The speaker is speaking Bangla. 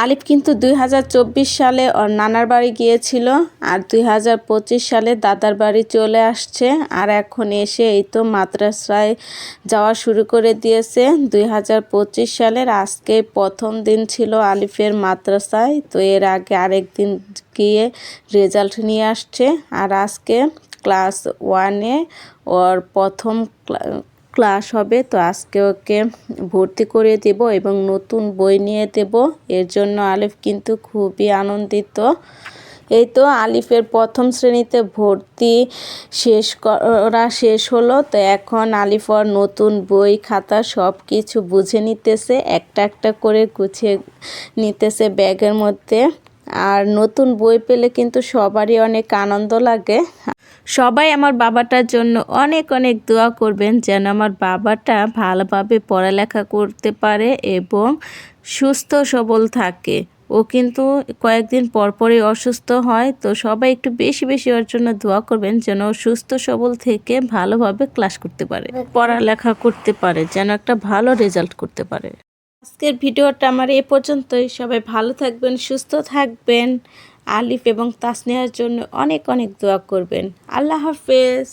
আলিফ কিন্তু 2024 সালে ওর নানার বাড়ি গিয়েছিল আর 2025 সালে দাদার বাড়ি চলে আসছে। আর এখন এসে এই তো মাদ্রাসায় যাওয়া শুরু করে দিয়েছে। 2025 সালের আজকে প্রথম দিন ছিল আলিফের মাদ্রাসায়। তো এর আগে আরেক দিন গিয়ে রেজাল্ট নিয়ে আসছে। আর আজকে ক্লাস 1-এ ওর প্রথম ক্লাস হবে। তো আজকে ওকে ভর্তি করে দেব এবং নতুন বই নিয়ে দেব। এর জন্য আলিফ কিন্তু খুবই আনন্দিত। এই তো আলিফের প্রথম শ্রেণীতে ভর্তি শেষ হলো। তো এখন আলিফ ওর নতুন বই খাতা সব কিছু বুঝে নিতেছে, একটা একটা করে গুছিয়ে নিতেছে ব্যাগের মধ্যে। আর নতুন বই পেলে কিন্তু সবারই অনেক আনন্দ লাগে। সবাই আমার বাবাটার জন্য অনেক অনেক দোয়া করবেন যেন আমার বাবাটা ভালোভাবে পড়ালেখা করতে পারে এবং সুস্থ সবল থাকে। ও কিন্তু কয়েকদিন পরপরই অসুস্থ হয়। তো সবাই একটু বেশি বেশি ওর জন্য দোয়া করবেন যেন ও সুস্থ সবল থেকে ভালোভাবে ক্লাস করতে পারে, পড়ালেখা করতে পারে, যেন একটা ভালো রেজাল্ট করতে পারে। আজকের ভিডিওটা আমার এ পর্যন্তই। সবাই ভালো থাকবেন, সুস্থ থাকবেন। আলিফ এবং তাসনিয়ার জন্য অনেক অনেক দোয়া করবেন। আল্লাহ হাফেজ।